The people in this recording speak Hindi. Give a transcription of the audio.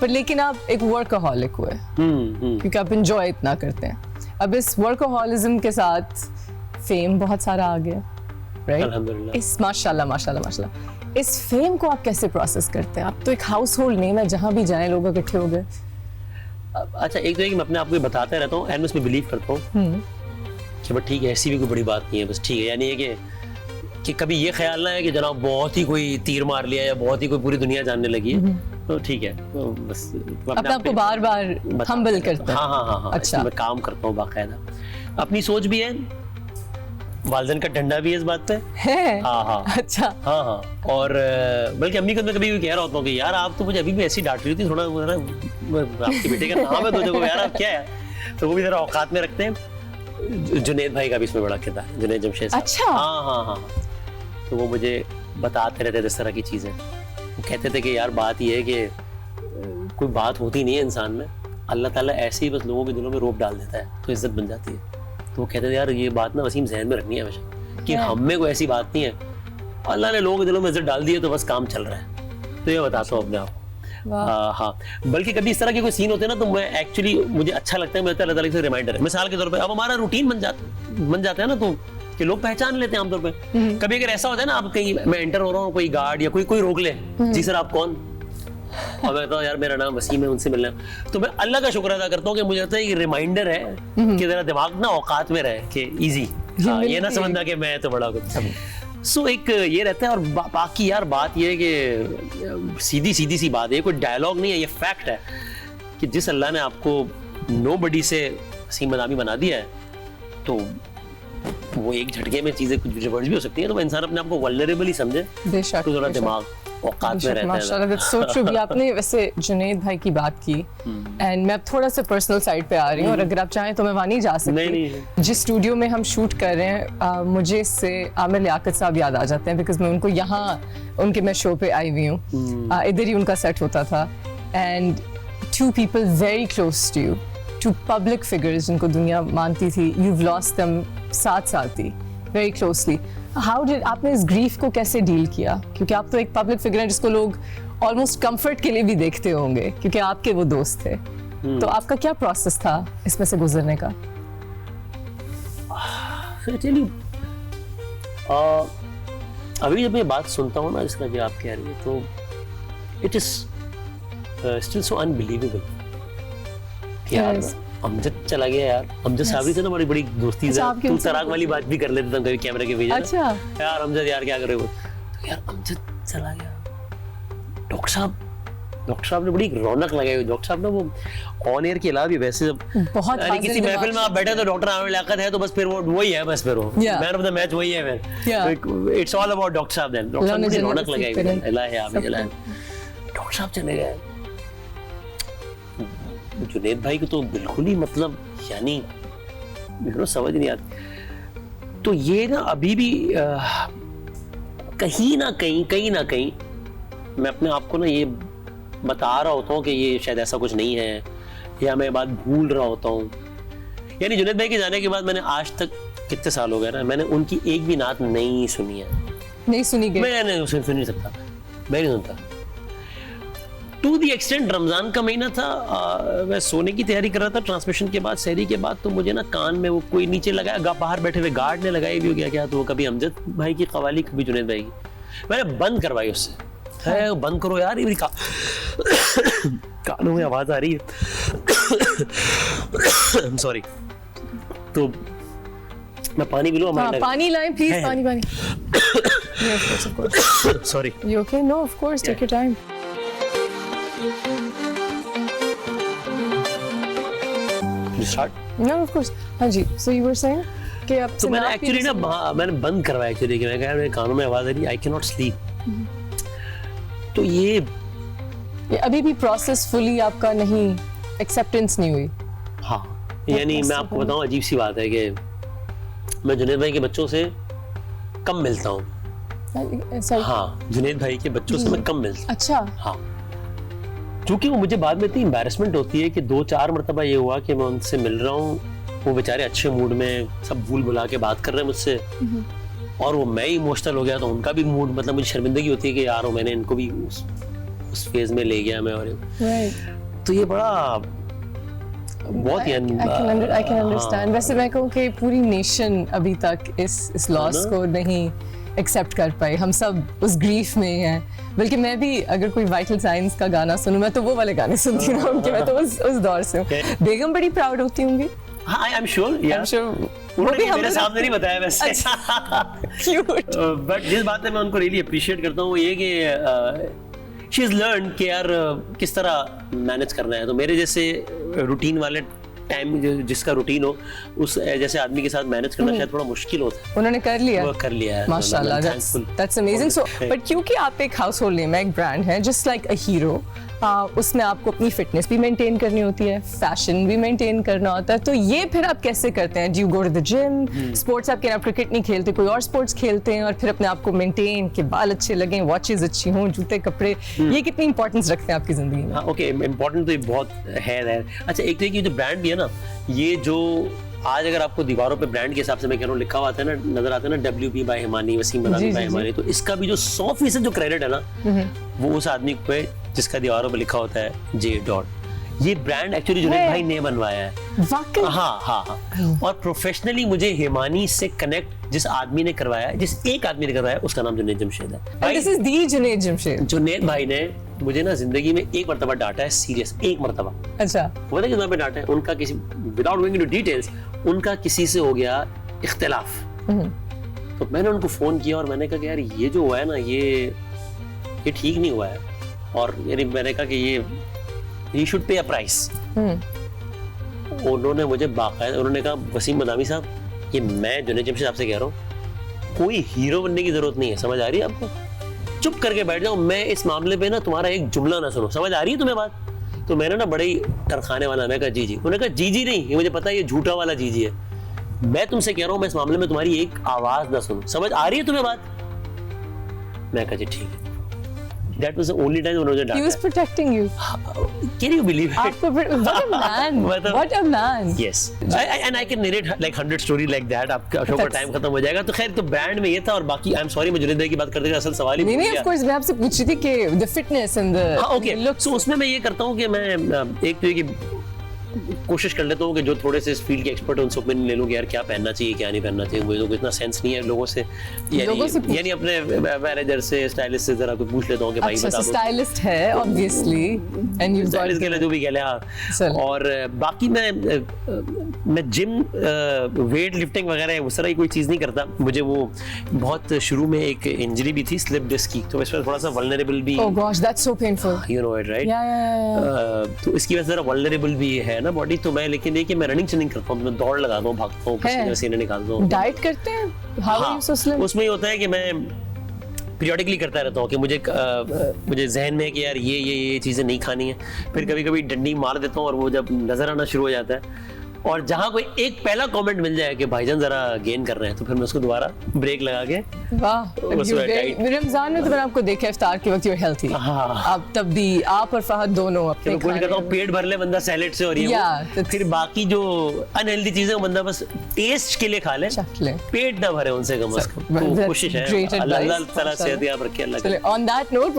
पर लेकिन आप एक वर्कaholic हुए क्योंकि आप एंजॉय इतना करते हैं. अब इस वर्कहोलिज्म के साथ फेम बहुत सारा आ गया, राइट? अल्हम्दुलिल्लाह. इस माशाल्लाह इस फेम को आप कैसे प्रोसेस करते हैं? आप तो एक हाउस होल्ड नेम है, जहाँ भी जाएं लोग इकट्ठे हो गए. अच्छा, एक तो है कि मैं अपने आप को बताता रहता हूँ एंड उसमें बिलीव करता हूँ कि बस ठीक है, ऐसी भी कोई बड़ी बात नहीं है, बस ठीक है. यानी है कि कभी ये ख्याल ना है कि जनाब बहुत ही कोई तीर मार लिया या बहुत ही कोई पूरी दुनिया जानने लगी है, तो ठीक है, तो बस अपने आप को बार-बार हम्बल करते हैं. हाँ. अच्छा, मैं काम करता हूँ बाकायदा. अपनी सोच भी है, वालिदैन का डंडा भी है इस बात पे है. हाँ. अच्छा. हाँ. और बल्कि अम्मी को मैं कभी भी कह रहा होता हूँ कि यार आप तो मुझे अभी भी ऐसी डांट रही थी, थोड़ा आपके बेटे का नाम है तो देखो यार आप क्या है, तो वो भी जरा औकात में रखते हैं. जुनैद भाई का भी इसमें बड़ा किरदार है, जुनैद जमशेद साहब. अच्छा. हाँ. तो वो मुझे बताते रहते थे इस तरह की चीजें. वो कहते थे कि यार बात ये है कि कोई बात होती नहीं है इंसान में, अल्लाह ताला ऐसे ही बस लोगों के दिलों में रोब डाल देता है तो इज्जत बन जाती है. तो वो कहते थे यार ये बात ना वसीम जहन में रखनी है हमेशा कि हम में कोई ऐसी बात नहीं है, अल्लाह ने लोगों के दिलों में इज्जत डाल दी है तो बस काम चल रहा है. तो ये बताता हूँ अपने आप को. हाँ, बल्कि कभी इस तरह के कोई सीन होते हैं ना तो मैं एक्चुअली मुझे अच्छा लगता है, मुझे अल्लाह ताला से रिमाइंडर है. मिसाल के तौर पे अब हमारा रूटीन बन जाता है ना, तो कि लोग पहचान लेते हैं आमतौर पे. कभी अगर ऐसा होता है ना, आप कहीं मैं एंटर हो रहा हूँ, कोई गार्ड या कोई रोक ले, जी सर आप कौन, और मैं कहता हूँ यार मेरा नाम वसीम है, उनसे मिलना है, तो मैं अल्लाह का शुक्र अदा करता हूँ कि मुझे लगता है ये रिमाइंडर है कि जरा दिमाग ना औकात में रहे कि इजी, ये ना समझना कि मैं तो बड़ा कुछ. सो एक ये रहता है. और बाकी यार बात ये है कि सीधी सी बात है, ये कोई डायलॉग नहीं है, ये फैक्ट है कि जिस अल्लाह ने आपको नोबडी से वसीम मदामी बना दिया है, तो वो एक झटके में चीजें कुछ रिवर्स भी हो सकती है, तो इंसान अपने आप को वल्नरेबल ही समझे, बेशक, तो थोड़ा दिमाग औकात में रहता है. माशाल्लाह, दैट्स सो ट्रू. आपने वैसे जुनैद भाई की बात की एंड मैं अब थोड़ा सा पर्सनल साइड पे आ रही हूँ, और अगर आप चाहें तो मैं वहाँ नहीं जा सकती. नहीं. जिस स्टूडियो में हम शूट कर रहे हैं, मुझे इससे आमिर लियाकत साहब याद आ जाते हैं, बिकॉज मैं उनको यहाँ उनके मैं शो पे आई हुई हूँ, इधर ही उनका सेट होता था. And 2 people very close to you, 2 public figures जिनको दुनिया मानती थी, you've lost them साथ ही very closely. How did आपने इस ग्रीफ को कैसे डील किया? क्योंकि आप तो एक पब्लिक फिगर हैं जिसको लोग ऑलमोस्ट कंफर्ट के लिए भी देखते होंगे क्योंकि आपके वो दोस्त थे. तो आपका क्या प्रोसेस था इसमें से गुजरने का? अभी जब मैं बात सुनता हूँ ना इस तरह की आप कह रही है, तो it is still so unbelievable कि यार अमजद चला गया. यार अमजद साहब से ना बड़ी दोस्ती है, तू तराक वाली बात भी कर लेते थे कभी कैमरे के पीछे. अच्छा यार अमजद यार क्या कर रहे हो, तो यार अमजद चला गया. डॉक्टर साहब ने बड़ी रौनक लगाई. डॉक्टर साहब ना वो ऑन एयर के अलावा भी वैसे बहुत किसी महफिल में आप बैठे तो डॉक्टर आमिर लियाकत है तो बस फिर वो वही है, बस फिर वो मैन ऑफ द मैच वही है. फिर इट्स ऑल अबाउट डॉक्टर साहब. देन डॉक्टर साहब ने रौनक लगाई. डॉक्टर साहब चले गए. जुनैद भाई को तो बिल्कुल ही मतलब यानी समझ नहीं आती. तो ये ना अभी भी कहीं ना कहीं मैं अपने आप को ना ये बता रहा होता हूँ कि ये शायद ऐसा कुछ नहीं है, या मैं बात भूल रहा होता हूँ. यानी जुनैद भाई के जाने के बाद मैंने आज तक कितने साल हो गए ना, मैंने उनकी एक भी नात नहीं सुनी है. नहीं सुनी गई? मैं सुन नहीं सकता, मैं नहीं सुनता. टू दी एक्सटेंट रमजान का महीना था, मैं सोने की तैयारी कर रहा था ट्रांसमिशन के बाद, सहरी के बाद, तो मुझे ना कान में वो कोई नीचे लगाया, बाहर बैठे हुए गार्ड ने लगाई भी हो गया क्या, तो वो कभी अमजद भाई की कवाली कभी जुनैद भाई की. मैंने बंद करवाई उससे. है बंद करो यार, ये कानों में आवाज आ रही है. सॉरी. तो मैं पानी भी लूं? पानी लाएं प्लीज. पानी. Yes, of course. Sorry. You okay? No, of course. Take your time. Start? No, of course. हाँ जी. So you were saying कि अब तो मैंने एक्चुअली ना मैंने बंद करवाया एक्चुअली कि मैं कहा मेरे कानों में आवाज आ रही है, आई कैन नॉट स्लीप. तो ये अभी भी प्रोसेस फुली आपका नहीं, एक्सेप्टेंस नहीं हुई. हाँ, यानी मैं आपको बताऊं अजीब सी बात है कि मैं जुनैद भाई के बच्चों से कम मिलता हूँ. हाँ, जुनैद भाई के बच्चों से मैं कम मिलता हूँ. अच्छा. हाँ, क्योंकि वो मुझे बाद में इतनी एम्बैरेसमेंट होती है कि 2-4 मरतबा ये हुआ कि मैं उनसे मिल रहा हूँ, वो बेचारे अच्छे मूड में सब भूल भुला के बात कर रहे हैं मुझसे, और वो मैं इमोशनल हो गया तो उनका भी मूड, मतलब मुझे शर्मिंदगी होती है कि यार मैंने इनको भी उस उस फेज में ले गया मैं। और Right. तो ये बड़ा बहुत ही I can understand. वैसे मैं कहूँ कि पूरी नेशन अभी तक इस लॉस को नहीं एक्सेप्ट कर पाई, हम सब उस ग्रीफ में हैं। बल्कि मैं भी अगर कोई वाइटल साइंस का गाना सुनूं, मैं तो वो वाले गाने सुनती हूँ उनके, मैं तो उस दौर से हूँ। बेगम बड़ी प्राउड होती होंगी। हाँ, आई एम श्योर, उन्होंने मेरे सामने नहीं बताया वैसे। क्यूट। बट जिस बात में मैं उनको रियली अप्रिशिएट करता हूँ वो ये कि शी इज लर्न कि यार किस तरह मैनेज करना है। तो मेरे जैसे रूटीन वाले टाइम, जिसका रूटीन हो, उस जैसे आदमी के साथ मैनेज करना शायद थोड़ा मुश्किल होता है। उन्होंने कर लिया, वो कर लिया है माशाल्लाह। That's amazing. सो बट क्योंकि आप एक हाउस होल्ड नेम है, एक ब्रांड है, जस्ट लाइक अ हीरो, उसमें आपको अपनी फिटनेस भी मेंटेन करनी होती है, फैशन भी मेंटेन करना होता है। तो ये फिर आप कैसे करते हैं? Do you go to the gym? Sports आप क्रिकेट नहीं खेलते, कोई और स्पोर्ट्स खेलते हैं, और फिर अपने आप को मेंटेन, के बाल अच्छे लगें, वॉचेस अच्छी हों, जूते कपड़े, ये कितनी इंपॉर्टेंस रखते हैं आपकी जिंदगी में? हाँ, ओके, इम्पोर्टेंट तो ये बहुत है। अच्छा, एक तो ये जो ब्रांड भी है ना, ये जो आज अगर आपको दीवारों पे ब्रांड के हिसाब से मैं कह रहा हूँ लिखा हुआ आता है ना, नजर आता है ना, WP बाय हिमानी, वसीम बनानी बाय हिमानी, तो इसका भी जो 100% जो क्रेडिट है ना, वो उस आदमी पे जिसका दीवारों पे लिखा होता है J. ये ब्रांड एक्चुअली जुनैद भाई ने बनवाया है। वाकई? हाँ। और प्रोफेशनली मुझे हिमानी से कनेक्ट जिस आदमी ने करवाया, जिस एक आदमी ने करवाया, उसका नाम जुनैद जमशेद है। This is the Junaid Jamshed. Junaid भाई ने मुझे ना जिंदगी में एक मरतबा डांटा है, सीरियस एक मरतबा। अच्छा। वो ना कितना पे डांटा है उनका, किसी विदाउट गोइंग इनटू डिटेल्स, उनका किसी से हो गया इख्तिलाफ। तो मैंने उनको फोन किया और मैंने कहा कि यार ये जो हुआ है ना, ये ठीक नहीं हुआ है, और यानी मैंने कहा कि ये शुड पे अ प्राइस। उन्होंने मुझे बाकायदा उन्होंने कहा, वसीम बदामी साहब, ये मैं जुनैद जमशेद आपसे कह रहा हूँ, कोई हीरो बनने की जरूरत नहीं है, समझ आ रही है आपको? चुप करके बैठ जाओ, मैं इस मामले पे ना तुम्हारा एक जुमला ना सुनो, समझ आ रही है तुम्हें बात? तो मैंने ना बड़े ही टरखाने वाला, मैं कहा जी। उन्होंने कहा जी नहीं, ये मुझे पता है, ये झूठा वाला जी है, मैं तुमसे कह रहा हूँ मैं इस मामले में तुम्हारी एक आवाज ना सुनूं, समझ आ रही है तुम्हें बात? मैं कहा जी ठीक है। That was the only time उन्होंने डांटा। He was protecting you. Can you believe it? आपको what a man! What a man! Yes. And I can narrate like 100 story like that. आपका शो का टाइम खत्म हो जाएगा। तो खैर, तो ब्रांड में ये था, और बाकी आई एम सॉरी, मैं जुनैद भाई की बात करते हुए असल सवाल ही भूल गया। नहीं, of course मैं आपसे पूछ रही थी कि the fitness and the look. So उसमें मैं ये करता हूँ कि मैं एक तो ये कि कोशिश कर लेता हूँ कि जो थोड़े से इस फील्ड के एक्सपर्ट हैं उनसे ओपिनियन ले लूँ कि यार क्या पहनना चाहिए, क्या नहीं पहनना चाहिए। मुझे तो इतना सेंस नहीं है लोगों से, यानी अपने मैनेजर से, स्टाइलिस्ट से जरा कुछ पूछ लेता हूँ कि भाई बता दो। स्टाइलिस्ट है ऑब्वियसली, एंड यू स्टाइलिस्ट के लिए जो भी कह ले। और बाकी मैं जिम, वेट लिफ्टिंग वगैरह उस तरह की कोई चीज़ नहीं करता। मुझे वो बहुत शुरू में एक इंजरी भी थी, स्लिप डिस्क की, तो इसमें थोड़ा सा वल्नरेबल भी। Oh gosh, that's so painful. You know it right? Yeah. तो इसकी वजह से जरा वल्नरेबल भी है ना बॉडी। तो मैं, लेकिन देखिए, मैं रनिंग नहीं करता हूँ, मैं दौड़ लगाता हूँ, भागता हूँ, पसीने निकालता हूँ। डाइट करते हैं? How are you so slim? उसमें ये होता है कि मैं पीरियडिकली करता रहता हूँ कि मुझे जहन में है कि यार ये चीज़ें नहीं खानी है। फिर कभी कभी डंडी मार देता हूँ, और वो जब नजर आना शुरू हो जाता है, और जहाँ कोई एक पहला कमेंट मिल जाए कि भाईजान जरा गेन कर रहे हैं, तो फिर मैं उसको दोबारा ब्रेक लगा के रमजान में तो मैंने आपको देखा इफ्तार के वक्त, यू हेल्थी। आप तब भी, आप और फहद दोनों अपने कोशिश करता हूँ पेट भर ले बंदा सैलेड से, और ये फिर बाकी जो अनहेल्दी चीजें वो बंदा बस टेस्ट के लिए खा ले, पेट ना भरे उनसे कम से कम। कोशिश है, अल्लाह ताला सेहत याब रखे। अल्लाह। On that note